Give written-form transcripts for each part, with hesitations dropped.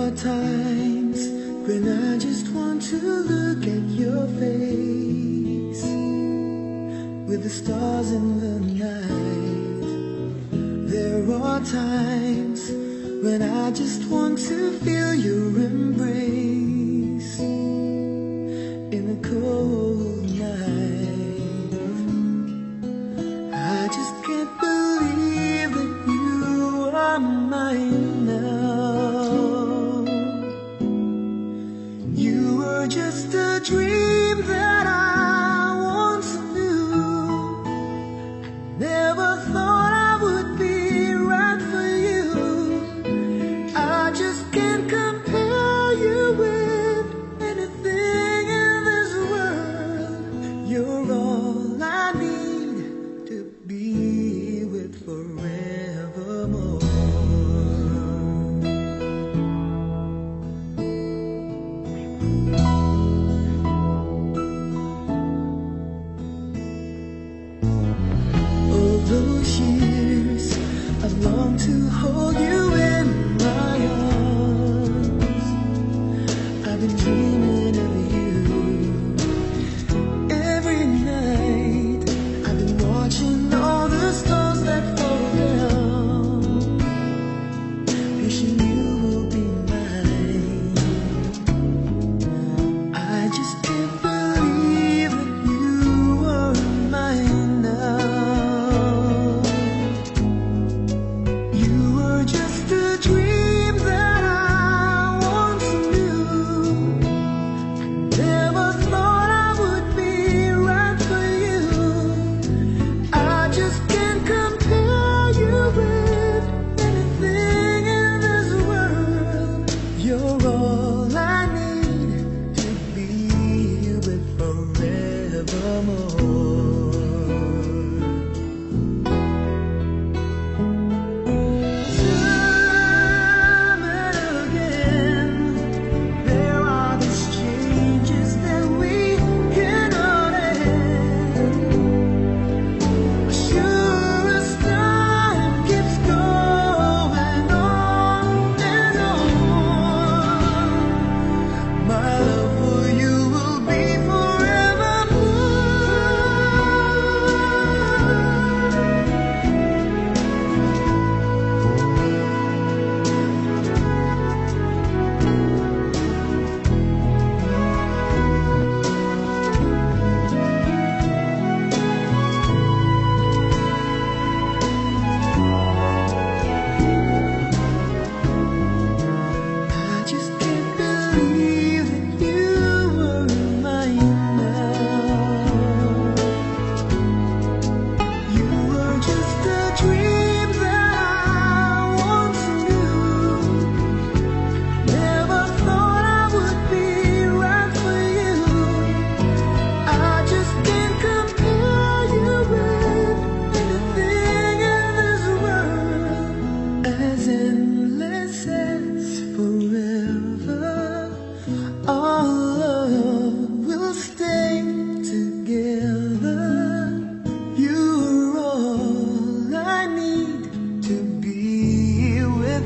are times when I just want to look at your face with the stars in the night. There are times when I just want to feel your embrace in the cold night. I just can't believe that you are mine now. You were just a dream that I once knew. Never thought I would be right for you. I just can't compare you with anything in this world. You're all I need to be with forevermore. All those years I've longed to hold you in my arms. I've been dreaming of you every night. I've been watching all the stars that fall down, wishing you will be mine. I just can't believe that you are mine now. You were just a dream that I once knew. Never thought I would be right for you. I just can't compare you with anything in this world. You're all I need to be with forevermore. Time and again, there are these changes that we cannot end. Sure as time keeps going on and on, my love for you will be I just can't believe that you were mine now. You were just a dream that I once knew. Never thought I would be right for you. I just can't compare you with anything in this world. As endless as forever, our love will stay together. You're all I need to be with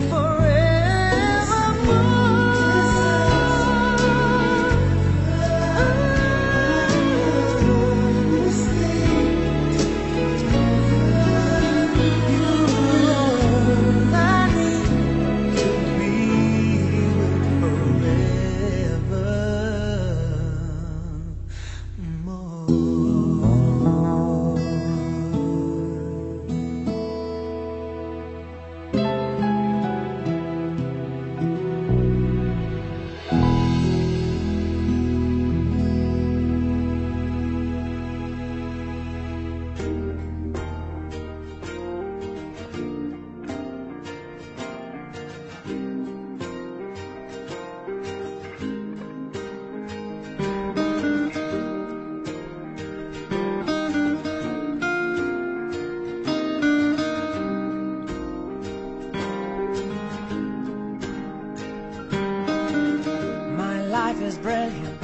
My life is brilliant.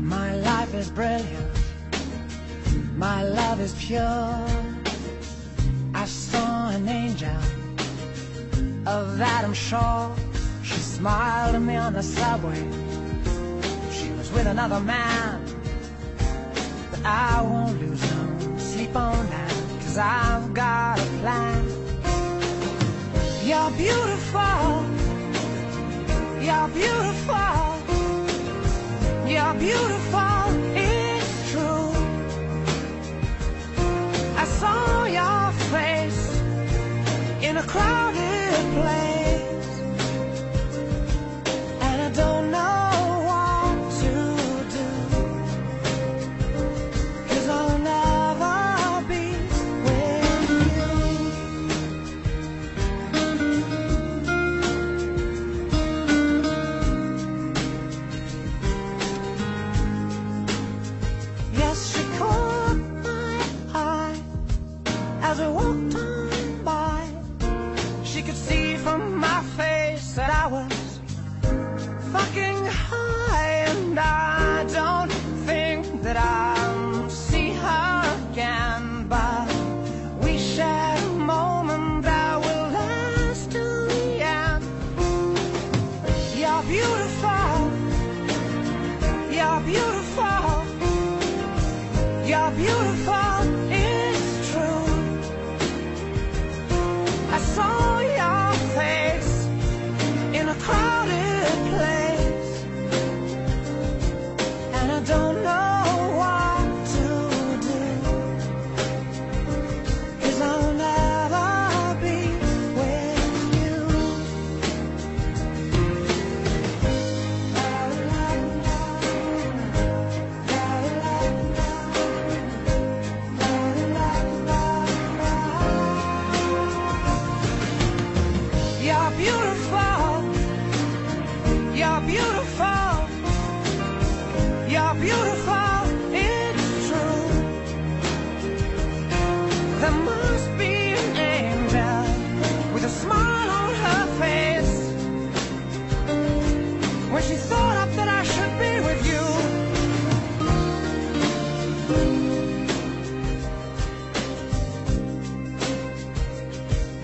My life is brilliant. My love is pure. I saw an angel, of that I'm sure. She smiled at me on the subway. She was with another man, but I won't lose no sleep on that, 'cause I've got a plan. You're beautiful. You're beautiful. You're beautiful. It's true. I saw your face in a crowded place, and I don't know what to do, 'cause I'll never be with you. Yes, she caught my eye as we walked on by. She could see from my face that I was fucking high, and I don't think that I'll see her again, but we shared a moment that will last till the end. You're beautiful. You're beautiful. You're beautiful. It's true. I saw your face in a crowded place, and I don't know what to do, 'cause I'll never be with you. You're beautiful. You're beautiful. You're beautiful. It's true. There must be an angel with a smile on her face when she thought up that I should be with you.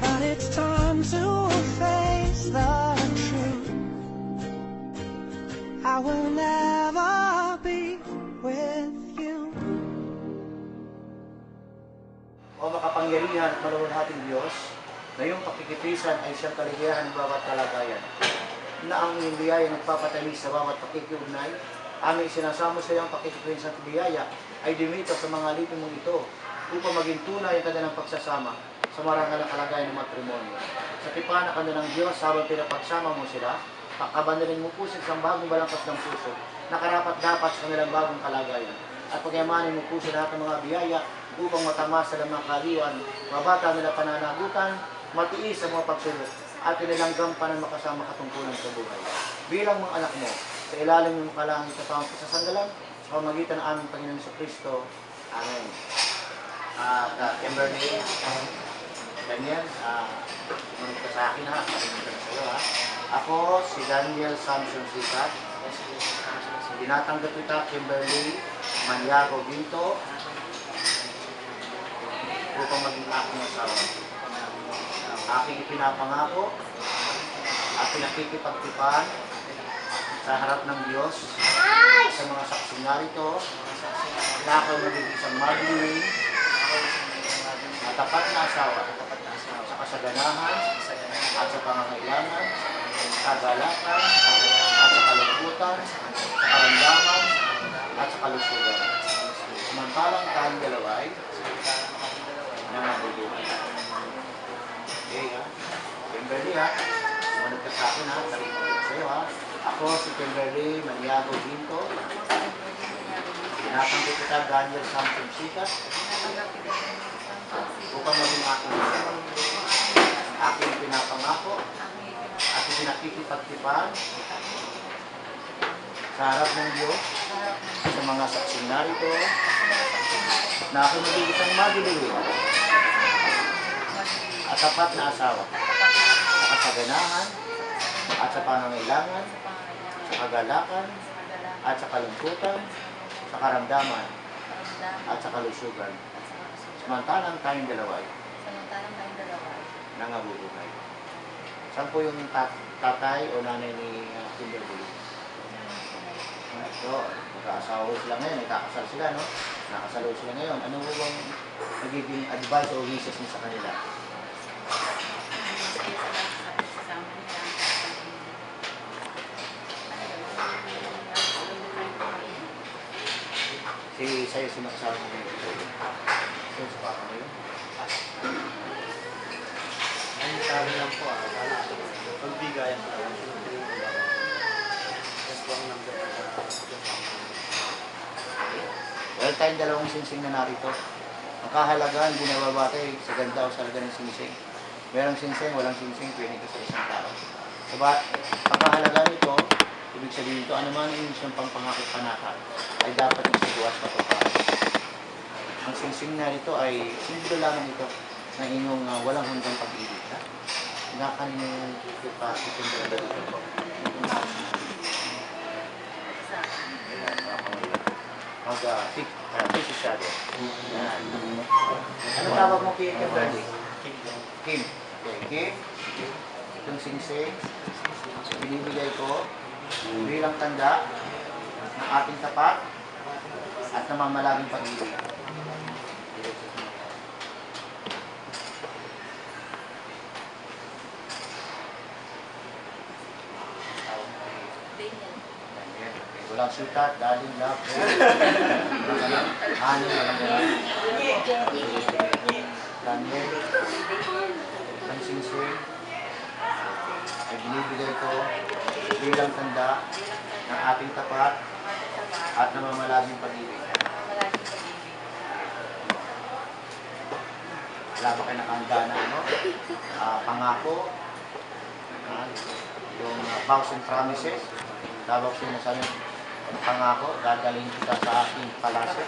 But it's time to face the truth. I will never be with you. O makapangyarihan at maluwalhating Diyos, na iyong pakikitisan ay siyang kaligayahan ng bawat kalagayan, na ang iyong biyaya nagpapatalis sa bawat pakikiugnay, aming sinasamo sa iyong pakikitisan at biyaya ay dumito sa mga alipin mong ito, upang maging tunay ang kanilang pagsasama sa marangal na kalagayan ng matrimonyo. Sa tipanan ka ng Diyos, habang pinapagsama mo sila, pagkabandarin mo po sa isang bagong balangkas ng puso, na karapat-dapat sa kanilang bagong kalagayan, at pagyamanin mo po sa lahat ng mga biyaya, upang matamas sa mga kaliwan, mabata nila pananagutan, matiis sa mga pagsulok, at kanilang gampanan makasama katungkulan sa buhay. Bilang mga anak mo, sa ilalim ng kalangit at pangit sa sandalan, sa pamagitan ng aming Panginoon sa Kristo. Amen. Kimberly, Daniel, manong ka sa akin ha, parinig ka na sa'yo ha. Ako, si Daniel Samson Sikat. Tinatanggap kita, Kimberly Maniago Ginto, upang maging aking asawa. Aking ipinapangako at pinakikipagtipan sa harap ng Diyos sa mga saksing narito na ako magiging isang magiliwin at tapat na asawa sa kasaganahan at sa pangangailangan, kagalakan at sa kalungkutan, sa karamdaman at sa kalusugan. Samantalang tayong dalawa ay nangabubuhay. Okay ha? Kimberly ha? Sumunod ka sa akin ha? Tarinig ko sa'yo ha? Ako si Kimberly Maniago Ginto. Tinatanggap kita Daniel Samson Sikat upang maging aking asawa. Aking pinapangako at pinakikipagtipan sa harap ng Diyos sa mga saksing narito na ako magiging isang magiliwin at tapat na asawa sa kasaganahan at sa pangangailangan, sa kagalakan at sa kalungkutan, sa karamdaman at sa kalusugan. at sa kalusugan. Samantalang tayong dalawa ay Samantalang tayong dalawa ay nangabubuhay. Saan po yung tatay o nanay ni Kimberly? Ito, magkaasawa sila ngayon, nakakasal sila, no? Nakasalo sila ngayon. Ano po bang magiging advice o wishes mo sa kanila? Si sa'yo, sino kasama mo ngayon? Sino sa papa mo yun? Ang sabi lang po, sana pagbigayan ko lang. Just one number. Well, tayong dalawang singsing na narito. Ang kahalagaan, hindi nababatay sa ganda o sa halaga ng singsing. Merong singsing, walang singsing, pwede ka sa isang tao. Diba, ang kahalagaan nito, ibig sabihin ito, ano man yung isang pangpangakit panakal, ay dapat isagawa sa katotohanan. Ang singsing na ito ay simbolo lamang ito ng inyong walang hanggang pag-ibig. Nakanin yung itong talaga dito. Mag-fish siya doon. Ano tawag mo kay Kimberly? Kim. Okay, Kim. Itong singsing, binibigay ko bilang tanda ng ating tapat at namamalaging pag-ibig. Walang sutat, daling, love, walang ganun, honey, walang ganun. Daniel, ang singsing ay binibigay ko bilang tanda ng ating tapat at namamalaging pag-ibig. Wala ba kayo nakahanda na ano? Pangako, yung vows and promises. Tawag sinasabi, pangako, dadalhin kita sa aking palasyo.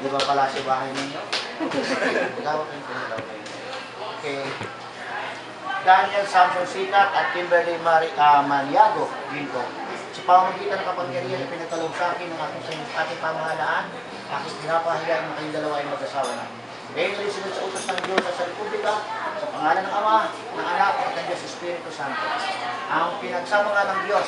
Di ba palasyo bahay ninyo? Tawag kayo pinagawa kayo. Okay. Daniel Samson Sikat at Kimberly Mariago Ginto. Sa pamamagitan ng kapangyarihan na pinatulong sa akin ng ating pamahalaan, aking pinapahiya ng kayong dalawa ay mag-asawa na. Ngayon rin sunod sa utos ng Diyos sa Republika, sa pangalan ng Ama, ng Anak, at ng Diyos Espiritu Santo. Ang pinagsama nga ng Diyos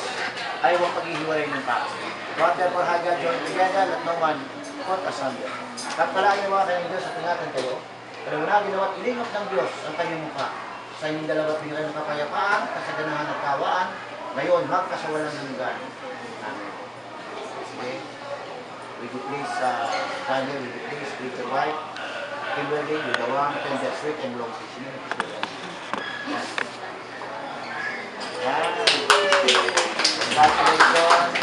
ay huwag paghihiwalay ng tao. God therefore had God joined together, let no man put asunder. Kapalain niyo mga kanyang Diyos at ingatan kayo, pero una ginawa't ilingap ng Diyos ang kanyang mukha. Sa inyong dalawa pinigay ng kapayapaan, kasaganahan at kawaan, ngayon magkasawalan ng hanggan. Amen. Sige. Would you please, Daniel, would you please greet your wife, Kimberly, with the warm, tender, sweet, and long seasoning. Yes. Yan. Congratulations.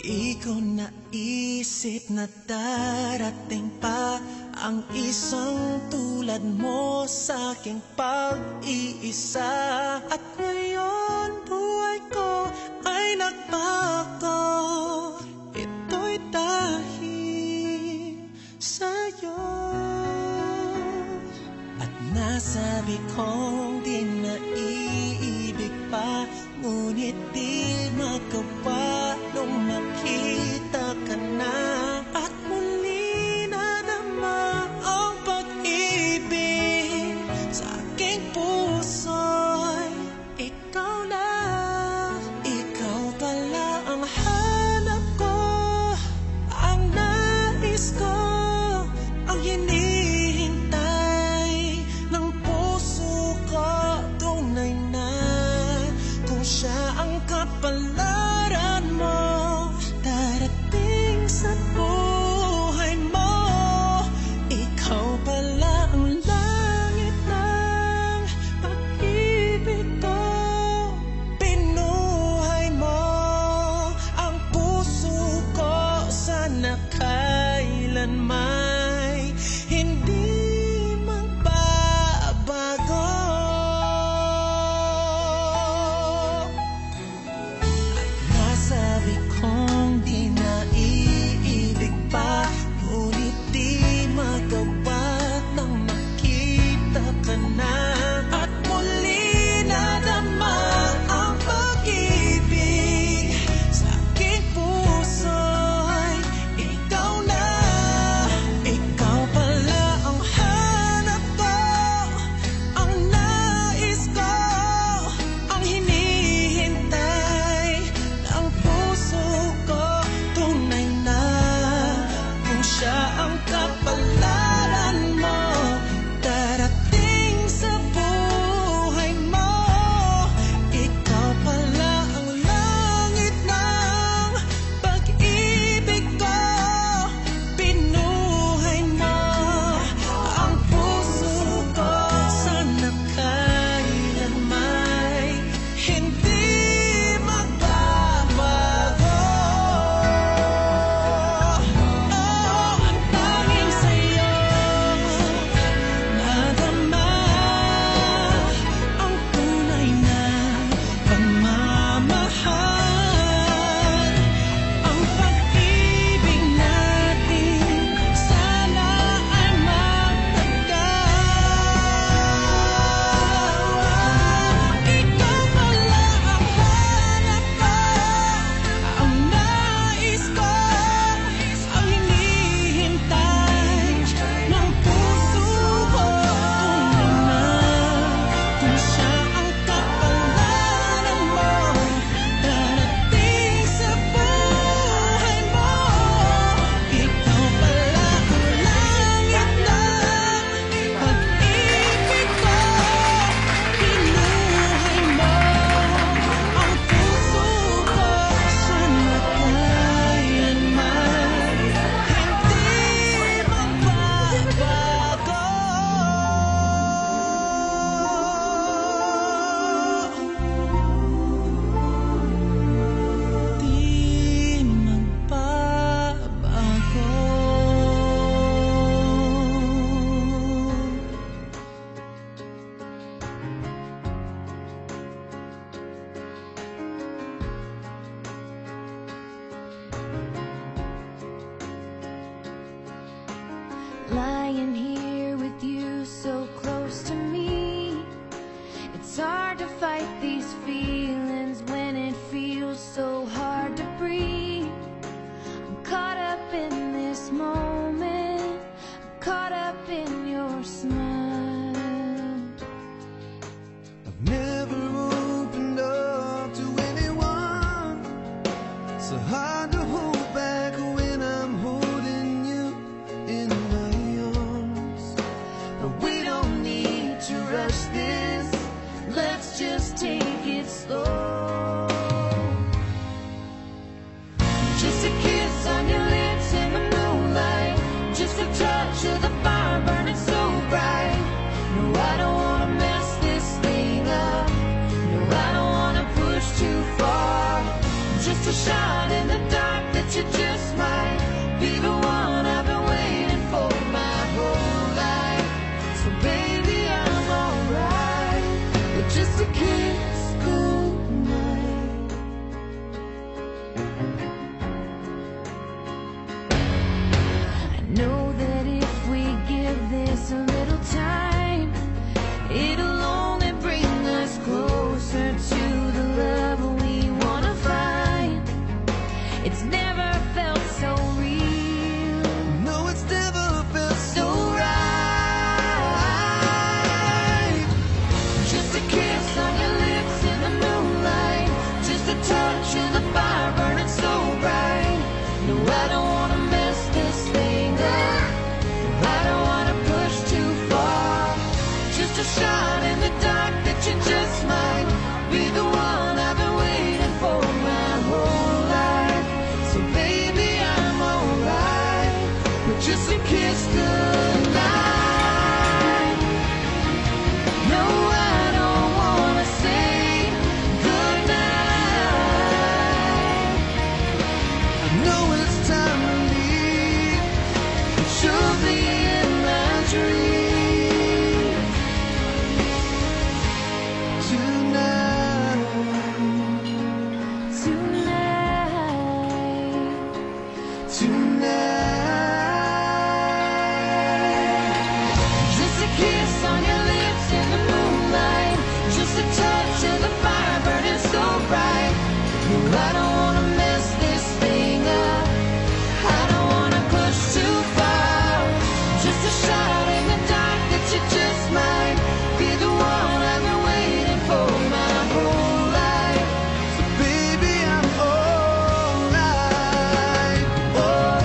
Di ko naisip na darating pa ang isang tulad mo sa aking pag-iisa. At ngayon buhay ko ay nagbago. Ito'y dahil sa'yo. At nasabi kong di naiibig pa, ngunit di magawa nung nakita ka na. At muli na naman ang pag-ibig sa aking puso'y ikaw lang. Ikaw pala ang hanap ko, ang nais ko, ang hinihintay ng puso ko. being here with you so close to me. It's hard to fight these feelings when it feels so hard to breathe. I'm caught up in this moment, I'm caught up in your smile. I've never opened up to anyone. So hard to hold back when I'm holding you in my arms. But we don't need to rush this. Let's just take it slow. Just a kiss on your lips in the moonlight, just a touch of the fire burning so bright. No, I don't wanna mess this thing up. No, I don't wanna push too far. Just a shot in the dark that you just might be the one I've been waiting for my whole life. So baby, I'm alright with just a kiss goodnight. I know that if we give this a little time, it'll only bring us closer to the love we wanna find. It's never felt so real. No, it's never felt so right. Just a kiss on your lips in the moonlight, just a touch of the fire burning so bright. No, I don't wanna mess this thing up. I don't wanna push too far. Just a shot in the dark that you just might be the one I've been waiting for my whole life. So baby, I'm alright with just a kiss goodnight. No, I don't wanna say goodnight. I know it's time to leave, but you'll be in my dream tonight. Tonight. Just a kiss on your lips in the moonlight, just a touch of the fire burning so bright. No, I don't wanna mess this thing up. I don't wanna push too far. Just a shot in the dark that you just might be the one I've been waiting for my whole life. So baby, I'm alright. Oh,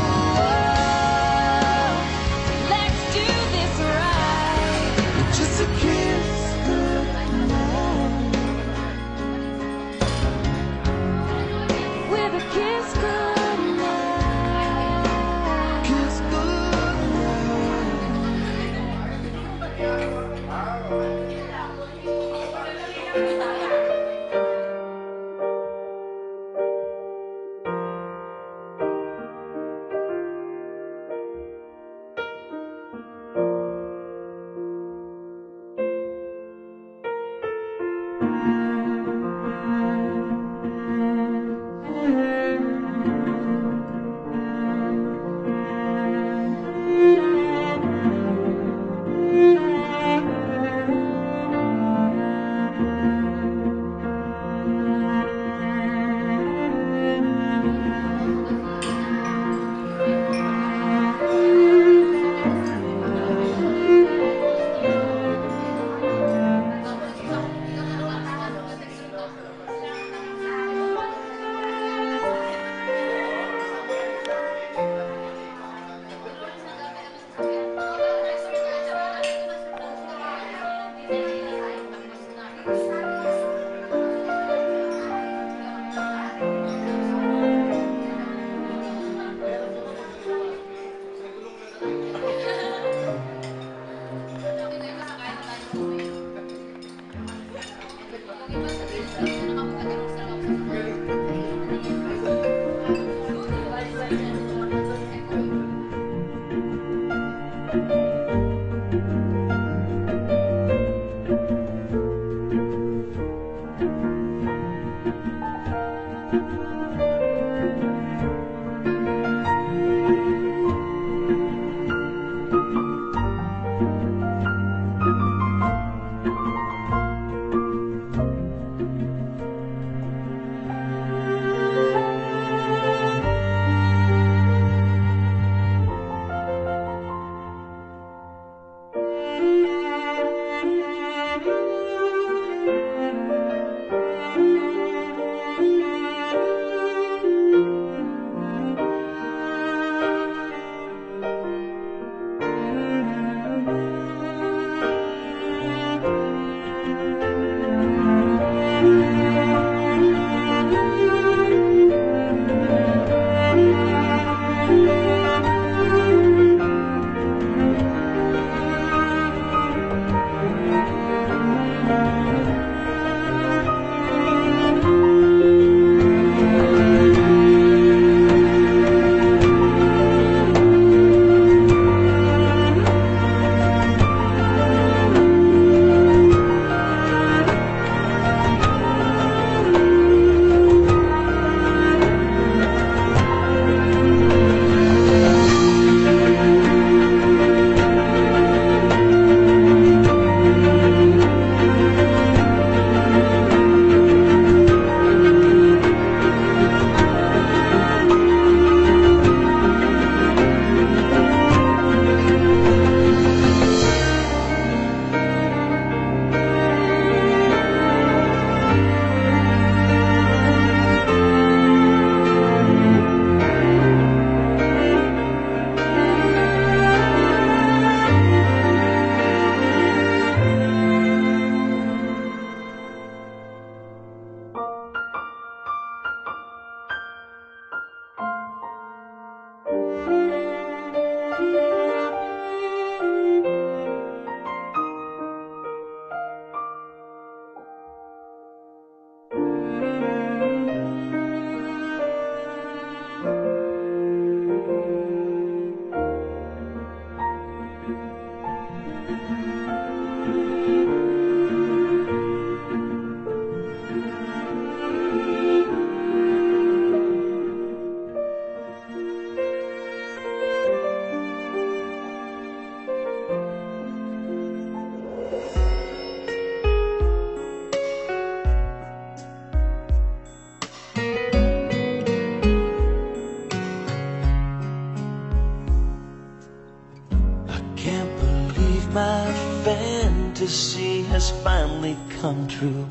fantasy has finally come true.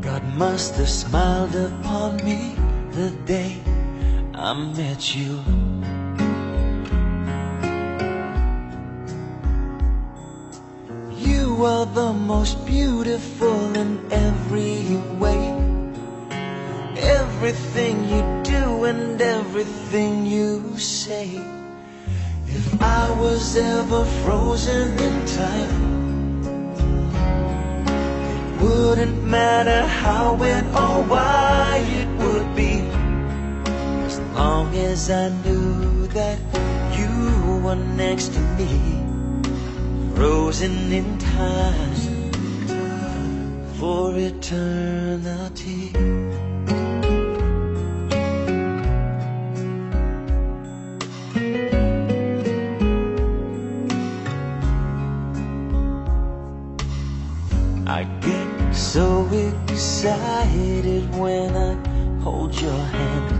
God must have smiled upon me the day I met you. You are the most beautiful in every way. Everything you do and everything you say. If I was ever frozen in time, it wouldn't matter how, when, or why it would be, as long as I knew that you were next to me, frozen in time for eternity. I get so excited when I hold your hand.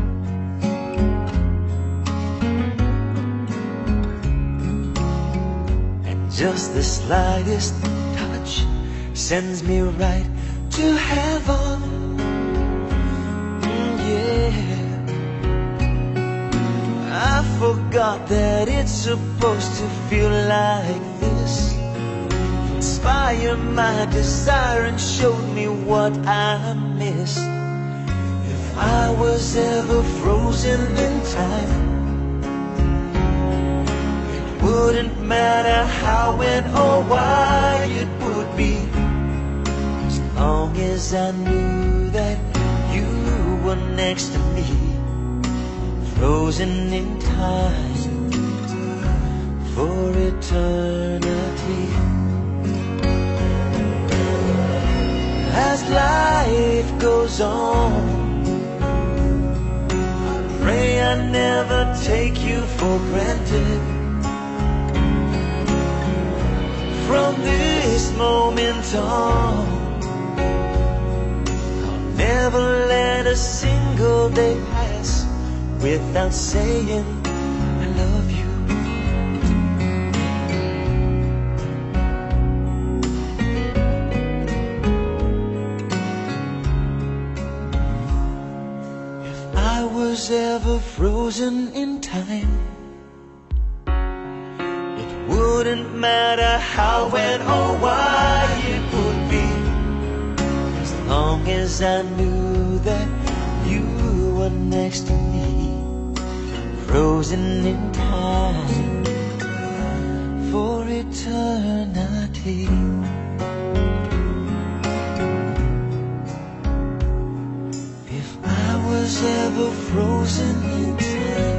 And just the slightest touch sends me right to heaven. Yeah, I forgot that it's supposed to feel like this. Inspired my desire and showed me what I missed. If I was ever frozen in time, it wouldn't matter how, when, or why it would be, as long as I knew that you were next to me, frozen in time for eternity. As life goes on, I pray I never take you for granted. From this moment on, I'll never let a single day pass without saying I love you. Was ever frozen in time, it wouldn't matter how, when, or why it would be, as long as I knew that you were next to me, frozen in time for eternity. Was ever frozen in time.